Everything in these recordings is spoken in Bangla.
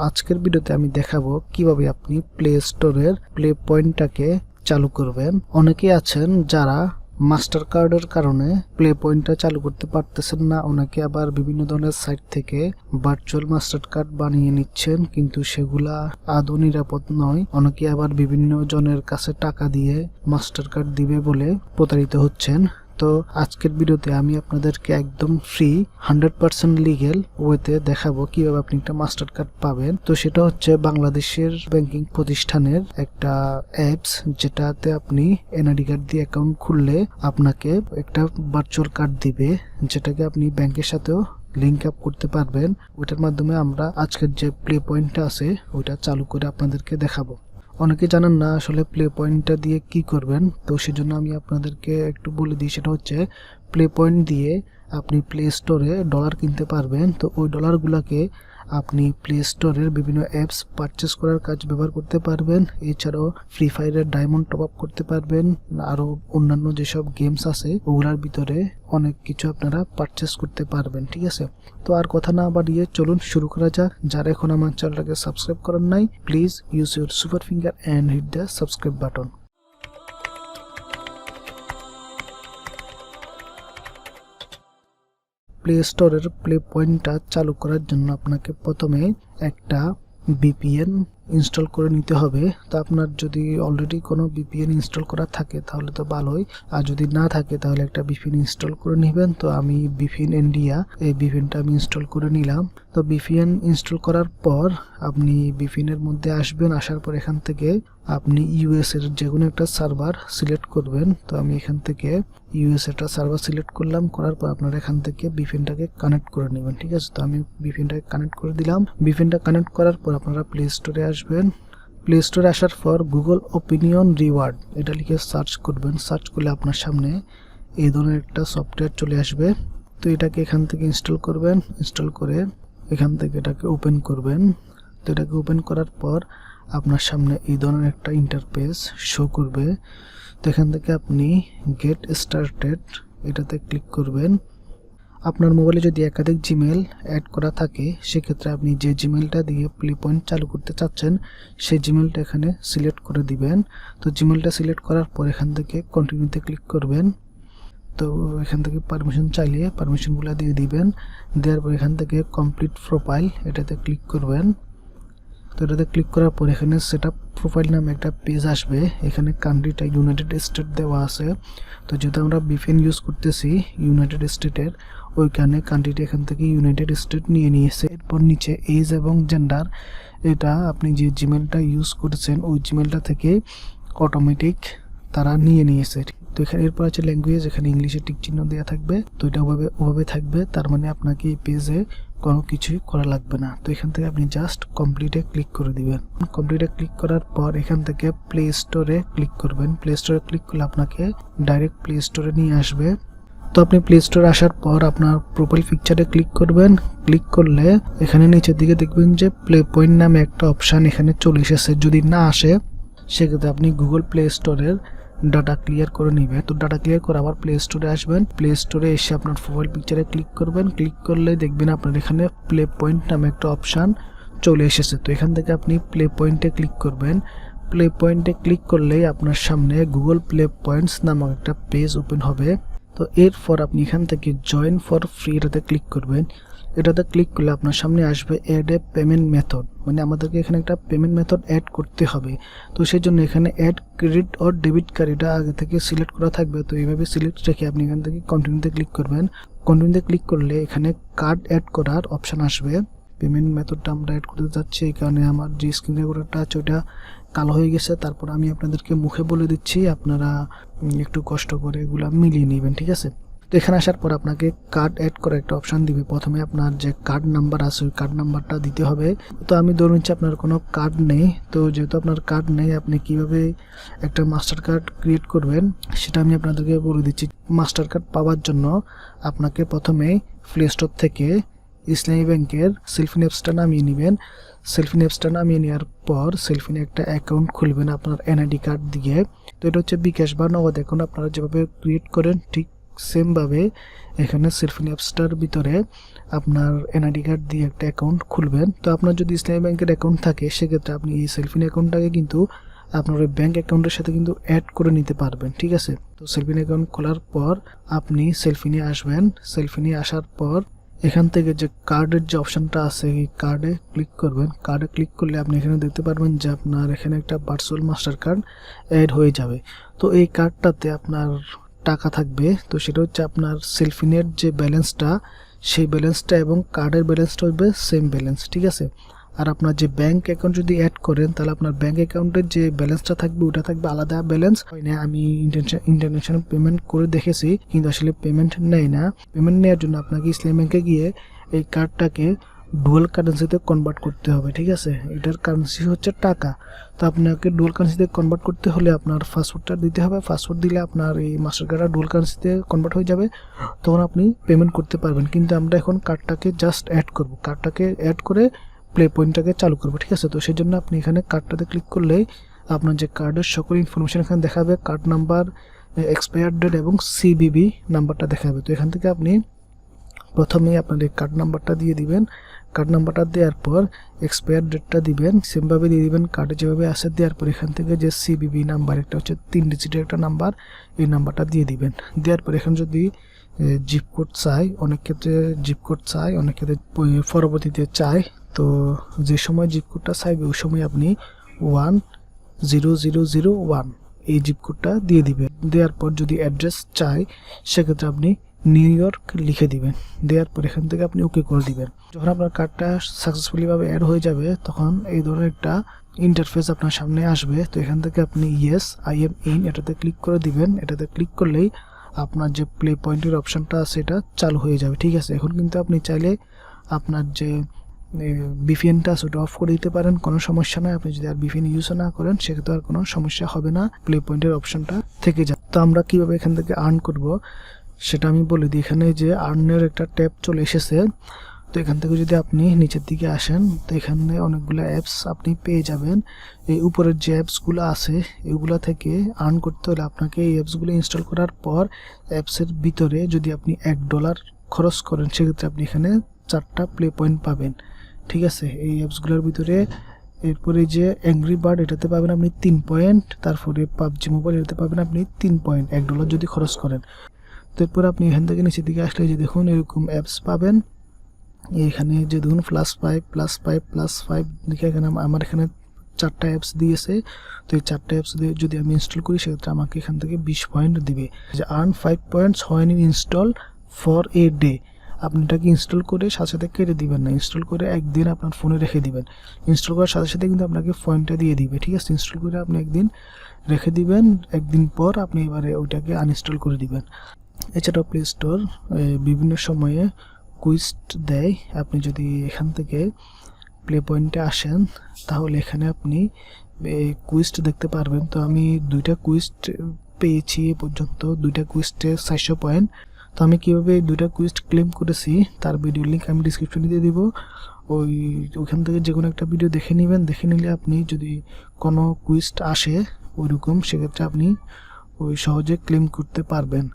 আজকের ভিডিওতে আমি দেখাবো কিভাবে আপনি প্লে স্টোরের প্লে পয়েন্টটাকে চালু করবেন। অনেকেই আছেন যারা মাস্টার কার্ডের কারণে প্লে পয়েন্টটা চালু করতে পারতেছেন না। অনেকে আবার বিভিন্ন ধরনের সাইট থেকে ভার্চুয়াল মাস্টার কার্ড বানিয়ে নিচ্ছেন, কিন্তু সেগুলা আদৌ নিরাপদ নয়। অনেকে আবার বিভিন্ন জনের কাছে টাকা দিয়ে মাস্টার কার্ড দিবে বলে প্রতারিত হচ্ছেন। তো আজকের ভিডিওতে আমি আপনাদেরকে একদম ফ্রি 100% লিগ্যাল ওয়েতে দেখাবো কিভাবে আপনি একটা মাস্টার কার্ড পাবেন। তো সেটা হচ্ছে বাংলাদেশের ব্যাংকিং প্রতিষ্ঠানের একটা অ্যাপস, যেটাতে আপনি এনআইডি কার্ড দিয়ে অ্যাকাউন্ট খুললে আপনাকে একটা ভার্চুয়াল কার্ড দিবে, যেটাকে আপনি ব্যাংকের সাথেও লিঙ্ক আপ করতে পারবেন। ওইটার মাধ্যমে আমরা আজকের যে প্লে পয়েন্টটা আছে ওইটা চালু করে আপনাদেরকে দেখাবো। অনেকে জানেন না আসলে প্লে পয়েন্টটা দিয়ে কি করবেন, তো সেজন্য আমি আপনাদেরকে একটু বলে দিই। সেটা হচ্ছে প্লে পয়েন্ট দিয়ে আপনি প্লে স্টোরে ডলার কিনতে পারবেন। তো ওই ডলারগুলোকে আপনি প্লে স্টোরের বিভিন্ন অ্যাপস পারচেস করার কাজ ব্যবহার করতে পারবেন। এছাড়াও ফ্রি ফায়ারের ডায়মন্ড টপ আপ করতে পারবেন। আরও অন্যান্য যেসব গেমস আছে ওগুলোর ভিতরে অনেক কিছু আপনারা পারচেস করতে পারবেন। ঠিক আছে, তো আর কথা না বাড়িয়ে চলুন শুরু করা যাক। যারা এখন আমার চ্যানেলটাকে সাবস্ক্রাইব করেন নাই, please use your super finger and hit the subscribe button. Play স্টোরের প্লে পয়েন্টটা চালু করার জন্য আপনাকে প্রথমে একটা ভিপিএন ইনস্টল করে নিতে হবে। তো আপনার যদি অলরেডি কোনো ভিপিএন ইনস্টল করা থাকে তাহলে তো ভালোই, আর যদি না থাকে তাহলে একটা ভিপিএন ইনস্টল করে নেবেন। তো আমি ভিপিএন ইন্ডিয়া এই ভিপিএনটা আমি ইনস্টল করে নিলাম। তো ভিপিএন ইনস্টল করার পর আপনি ভিপিএনের মধ্যে আসবেন। আসার পর এখান থেকে আপনি ইউএস এর যে কোনো একটা সার্ভার সিলেক্ট করবেন। তো আমি এখান থেকে ইউএস একটা সার্ভার সিলেক্ট করলাম। করার পর আপনারা এখান থেকে ভিপিএনটাকে কানেক্ট করে নেবেন। ঠিক আছে, তো আমি ভিপিএনটাকে কানেক্ট করে দিলাম। ভিপিএনটা কানেক্ট করার পর আপনারা প্লে স্টোরে আসবেন। প্লে স্টোরে আসার পর গুগল ওপিনিয়ন রিওয়ার্ড এটা লিখে সার্চ করবেন। সার্চ করলে আপনার সামনে এই ধরনের একটা সফটওয়্যার চলে আসবে। তো এটাকে এখান থেকে ইনস্টল করবেন। ইনস্টল করে এখান থেকে এটাকে ওপেন করবেন। তো এটাকে ওপেন করার পর আপনার সামনে এই ধরনের একটা ইন্টারফেস শো করবে। তো এখান থেকে আপনি গেট স্টার্টেড এটাতে ক্লিক করবেন। আপনার মোবাইলে যদি একাধিক জিমেল অ্যাড করা থাকে সেক্ষেত্রে আপনি যে জিমেলটা দিয়ে প্লে পয়েন্ট চালু করতে চাচ্ছেন সেই জিমেলটা এখানে সিলেক্ট করে দিবেন। তো জিমেলটা সিলেক্ট করার পর এখান থেকে কন্টিনিউতে ক্লিক করবেন। তো এখান থেকে পারমিশন চাইলে পারমিশনগুলো দিয়ে দিবেন। দেওয়ার পর এখান থেকে কমপ্লিট প্রোফাইল এটাতে ক্লিক করবেন। তো এটাতে ক্লিক করার পর এখানে সেটআপ প্রোফাইল নামে একটা পেজ আসবে। এখানে কান্ট্রিটা ইউনাইটেড স্টেট দেওয়া আছে। তো যেহেতু আমরা ভিপিএন ইউজ করতেছি ইউনাইটেড স্টেটের, ওইখানে কান্ট্রিটা এখান থেকে ইউনাইটেড স্টেট নিয়ে নিয়েছে। এরপর নিচে এজ এবং জেন্ডার এটা আপনি যে জিমেলটা ইউজ করছেন ওই জিমেলটা থেকে অটোমেটিক তারা নিয়ে নিয়েছে। তো এখানে এরপর আছে ল্যাঙ্গুয়েজ, এখানে ইংলিশে টিক চিহ্ন দেওয়া থাকবে। তো এটা ওভাবে থাকবে, তার মানে আপনাকে এই পেজে কোনো কিছুই করা লাগবে না। তো এখান থেকে আপনি জাস্ট কমপ্লিটে ক্লিক করে দিবেন। কমপ্লিটে ক্লিক করার পর এখান থেকে প্লে স্টোরে ক্লিক করবেন। প্লে স্টোরে ক্লিক করলে আপনাকে ডাইরেক্ট প্লে স্টোরে নিয়ে আসবে। তো আপনি প্লে স্টোরে আসার পর আপনার প্রোফাইল পিকচারে ক্লিক করবেন। ক্লিক করলে এখানে নিচের দিকে দেখবেন যে প্লে পয়েন্ট নামে একটা অপশান এখানে চলে এসেছে। যদি না আসে সেক্ষেত্রে আপনি গুগল প্লে স্টোরের ডাটা ক্লিয়ার করে নেবেন। তো ডাটা ক্লিয়ার করে আবার প্লে স্টোরে আসবেন। প্লে স্টোরে এসে আপনার প্রোফাইল পিকচারে ক্লিক করবেন। ক্লিক করলে দেখবেন আপনার এখানে প্লে পয়েন্ট নামে একটা অপশান চলে এসেছে। তো এখান থেকে আপনি প্লে পয়েন্টে ক্লিক করবেন। প্লে পয়েন্টে ক্লিক করলেই আপনার সামনে গুগল প্লে পয়েন্টস নামক একটা পেজ ওপেন হবে। তো এরপর আপনি এখান থেকে জয়েন ফর ফ্রি এটাতে ক্লিক করবেন। এটাতে ক্লিক করলে আপনার সামনে আসবে অ্যাড এ পেমেন্ট মেথড, মানে আমাদেরকে এখানে একটা পেমেন্ট মেথড অ্যাড করতে হবে। তো সেই জন্য এখানে add credit or debit card এটা আগে থেকে সিলেক্ট করা থাকবে। তো এইভাবে সিলেক্ট রেখে আপনি এখান থেকে কন্টিনিউতে ক্লিক করবেন। কন্টিনিউতে ক্লিক করলে এখানে কার্ড অ্যাড করার অপশান আসবে। পেমেন্ট মেথডটা আমরা অ্যাড করতে যাচ্ছি, এই কারণে আমার যে স্ক্রিন রেকর্ডারটা আছে ওটা কালো হয়ে গেছে। তারপর আমি আপনাদেরকে মুখে বলে দিচ্ছি, আপনারা একটু কষ্ট করে এগুলা মিলিয়ে নেবেন। ঠিক আছে, তো এখানে আসার পর আপনাকে কার্ড অ্যাড করার একটা অপশান দিবে। প্রথমে আপনার যে কার্ড নাম্বার আছে ওই কার্ড নাম্বারটা দিতে হবে। তো আমি ধরে নিচ্ছি আপনার কোনো কার্ড নেই। তো যেহেতু আপনার কার্ড নেই আপনি কিভাবে একটা মাস্টার কার্ড ক্রিয়েট করবেন সেটা আমি আপনাদেরকে বলে দিচ্ছি। মাস্টার কার্ড পাওয়ার জন্য আপনাকে প্রথমে প্লে স্টোর থেকে ইসলামী ব্যাংকের সেলফিন অ্যাপসটা নামিয়ে নেবেন। সেলফিন অ্যাপসটা নামিয়ে নেওয়ার পর সেলফিনে একটা অ্যাকাউন্ট খুলবেন আপনার এনআইডি কার্ড দিয়ে। তো এটা হচ্ছে বিকাশ বা নগদ অ্যাকাউন্ট, আপনারা যেভাবে ক্রিয়েট করেন ঠিক সেমভাবে এখানে সেলফিনি অ্যাপসটার ভিতরে আপনার এনআইডি কার্ড দিয়ে একটা অ্যাকাউন্ট খুলবেন। তো আপনার যদি ইসলামী ব্যাংকের অ্যাকাউন্ট থাকে সেক্ষেত্রে আপনি এই সেলফিনি অ্যাকাউন্টটাকে কিন্তু আপনার ওই ব্যাঙ্ক অ্যাকাউন্টের সাথে কিন্তু অ্যাড করে নিতে পারবেন, ঠিক আছে। তো সেলফিনি অ্যাকাউন্ট খোলার পর আপনি সেলফিনি আসবেন। সেলফিনি আসার পর এখান থেকে যে কার্ডের যে অপশানটা আছে এই কার্ডে ক্লিক করবেন। কার্ডে ক্লিক করলে আপনি এখানে দেখতে পারবেন যে আপনার এখানে একটা ভার্চুয়াল মাস্টার কার্ড অ্যাড হয়ে যাবে। তো এই কার্ডটাতে আপনার টাকা থাকবে। তো সেটা হচ্ছে আপনার সেলফিনের যে ব্যালেন্সটা সেই ব্যালেন্সটা এবং কার্ডের ব্যালেন্সটা হবে সেম ব্যালেন্স, ঠিক আছে। আর আপনার যে ব্যাঙ্ক অ্যাকাউন্ট যদি অ্যাড করেন তাহলে আপনার ব্যাঙ্ক অ্যাকাউন্টের যে ব্যালেন্সটা থাকবে ওটা থাকবে আলাদা ব্যালেন্স হয় না। আমি ইন্টারন্যাশনাল পেমেন্ট করে দেখেছি কিন্তু আসলে পেমেন্ট নেয় না। পেমেন্ট নেওয়ার জন্য আপনাকে ইসলামী ব্যাংকে গিয়ে এই কার্ডটাকে ডুয়াল কারেন্সিতে কনভার্ট করতে হবে, ঠিক আছে। এটার কারেন্সি হচ্ছে টাকা। তো আপনাকে ডুয়াল কারেন্সিতে কনভার্ট করতে হলে আপনার পাসওয়ার্ডটা দিতে হবে। পাসওয়ার্ড দিলে আপনার এই মাস্টার কার্ডটা ডুয়াল কারেন্সিতে কনভার্ট হয়ে যাবে, তখন আপনি পেমেন্ট করতে পারবেন। কিন্তু আমরা এখন কার্ডটাকে জাস্ট অ্যাড করব, কার্ডটাকে অ্যাড করে প্লে পয়েন্টটাকে চালু করবো, ঠিক আছে। তো সেই জন্য আপনি এখানে কার্ডটাতে ক্লিক করলেই আপনার যে কার্ডের সকল ইনফরমেশন এখানে দেখাবে, কার্ড নাম্বার, এক্সপায়ার ডেট এবং সিবিবি নাম্বারটা দেখাবে। তো এখান থেকে আপনি প্রথমেই আপনার এই কার্ড নাম্বারটা দিয়ে দিবেন। কার্ড নাম্বারটা দেওয়ার পর এক্সপায়ার ডেটটা দিবেন, সেমভাবে দিয়ে দিবেন কার্ডে যেভাবে আসে। দেওয়ার পর এখান থেকে যে সিবিবি নাম্বার, একটা হচ্ছে 3 ডিজিটের একটা নাম্বার, এই নাম্বারটা দিয়ে দিবেন। দেওয়ার পর এখানে যদি জিপ কোড চাই, অনেক ক্ষেত্রে জিপ কোড চাই, অনেক ক্ষেত্রে পরবর্তীতে চাই। তো যে সময় জিপ কোডটা চাইবে ওই সময় আপনি 10001 এই জিপ কোডটা দিয়ে দিবেন। দেওয়ার পর যদি অ্যাড্রেস চাই সেক্ষেত্রে আপনি নিউ ইয়র্ক লিখে দিবেন। দেওয়ার পর এখান থেকে আপনি ওকে করে দিবেন। যখন আপনার কার্ডটা সাকসেসফুলিভাবে অ্যাড হয়ে যাবে তখন এই ধরনের একটা ইন্টারফেস আপনার সামনে আসবে। তো এখান থেকে আপনি ইয়েস আই এম ইন এটাতে ক্লিক করে দিবেন। এটাতে ক্লিক করলেই আপনার যে প্লে পয়েন্টের অপশানটা আছে এটা চালু হয়ে যাবে, ঠিক আছে। এখন কিন্তু আপনি চাইলে আপনার যে বিপিএনটা আছে ওটা অফ করে দিতে পারেন, কোনো সমস্যা নয়। আপনি যদি আর বিপিএন ইউজ না করেন সেক্ষেত্রে আর কোনো সমস্যা হবে না, প্লে পয়েন্টের অপশানটা থেকে যায়। তো আমরা কীভাবে এখান থেকে আর্ন করব সেটা আমি বলে দিই। এখানে যে আর্নের একটা ট্যাব চলে এসেছে। তো এখান থেকে যদি আপনি নিচের দিকে আসেন তো এখানে অনেকগুলো অ্যাপস আপনি পেয়ে যাবেন। এই উপরের যে অ্যাপসগুলো আছে এগুলো থেকে আর্ন করতে হলে আপনাকে এই অ্যাপসগুলো ইনস্টল করার পর অ্যাপসের ভিতরে যদি আপনি $1 খরচ করেন সেক্ষেত্রে আপনি এখানে 4টা প্লে পয়েন্ট পাবেন, ঠিক আছে। এই অ্যাপসগুলোর ভিতরে এরপরে যে অ্যাংরি বার্ড এটাতে পাবেন আপনি 3 পয়েন্ট, তারপরে পাবজি মোবাইল এটাতে পাবেন আপনি 3 পয়েন্ট $1 যদি খরচ করেন। তারপর আপনি এখান থেকে নিচের দিকে আসলে যে দেখুন এরকম অ্যাপস পাবেন। এখানে যে দেখুন +5 দেখে এখানে আমার এখানে 4টা অ্যাপস দিয়েছে। তো এই 4টা অ্যাপস দিয়ে যদি আমি ইনস্টল করি সেক্ষেত্রে আমাকে এখান থেকে 20 পয়েন্ট দিবে। যে earn 5 points when you install for a day. আপনি এটাকে ইনস্টল করে সাথে সাথে কেটে দিবেন না, ইনস্টল করে একদিন আপনার ফোনে রেখে দিবেন। ইনস্টল করার সাথে সাথে কিন্তু আপনাকে পয়েন্টটা দিয়ে দিবে, ঠিক আছে। ইনস্টল করে আপনি একদিন রেখে দিবেন, একদিন পর আপনি এবারে ওইটাকে আনইনস্টল করে দিবেন। এছাড়াও প্লে স্টোর বিভিন্ন সময়ে কুইজ দেয়। আপনি যদি এখান থেকে প্লে পয়েন্টে আসেন তাহলে এখানে আপনি কুইজ দেখতে পারবেন। তো আমি 2টা কুইজ পেয়েছি এ পর্যন্ত, 2টা কুইজে 400 পয়েন্ট। তো আমি কীভাবে 2টা কুইজ ক্লেম করেছি তার ভিডিও লিঙ্ক আমি ডিসক্রিপশনে দিয়ে দিব। ওইখান থেকে যে কোনো একটা ভিডিও দেখে নেবেন। দেখে নিলে আপনি যদি কোনো কুইজ আসে ওইরকম সেক্ষেত্রে আপনি ওই সহজে ক্লেম করতে পারবেন।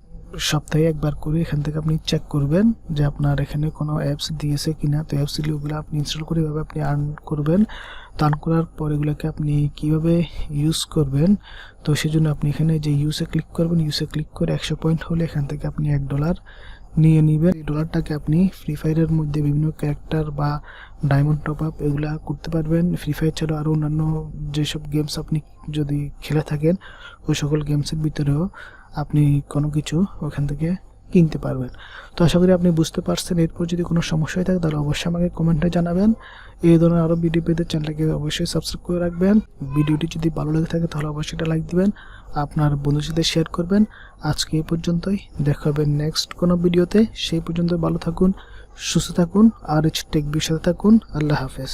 সপ্তাহে একবার করে এখান থেকে আপনি চেক করবেন যে আপনার এখানে কোনো অ্যাপস দিয়েছে কিনা। তো অ্যাপস দিলে ওগুলো আপনি ইনস্টল করে এভাবে আপনি আর্ন করবেন। তো আর্ন করার পর এগুলোকে আপনি কীভাবে ইউজ করবেন তো সেজন্য আপনি এখানে যে ইউসে ক্লিক করবেন। ইউসে ক্লিক করে 100 পয়েন্ট হলে এখান থেকে আপনি $1 নিয়ে নেবেন। এই ডলারটাকে আপনি ফ্রি ফায়ারের মধ্যে বিভিন্ন ক্যারেক্টার বা ডায়মন্ড টপ আপ এগুলা করতে পারবেন। ফ্রি ফায়ার ছাড়াও আরও অন্যান্য যেসব গেমস আপনি যদি খেলে থাকেন ওই সকল গেমসের ভিতরেও আপনি কোনো কিছু ওখান থেকে কিনতে পারবেন। তো আশা করি আপনি বুঝতে পারছেন। এরপর যদি কোনো সমস্যা হয়ে থাকে তাহলে অবশ্যই আমাকে কমেন্টে জানাবেন। এই ধরনের আরও ভিডিও পেতে চ্যানেলটাকে অবশ্যই সাবস্ক্রাইব করে রাখবেন। ভিডিওটি যদি ভালো লেগে থাকে তাহলে অবশ্যই এটা লাইক দিবেন, আপনার বন্ধুর সাথে শেয়ার করবেন। আজকে এই পর্যন্তই, দেখা হবে নেক্সট কোনো ভিডিওতে। সেই পর্যন্ত ভালো থাকুন, সুস্থ থাকুন আর টেক বিষয়ে থাকুন। আল্লাহ হাফেজ।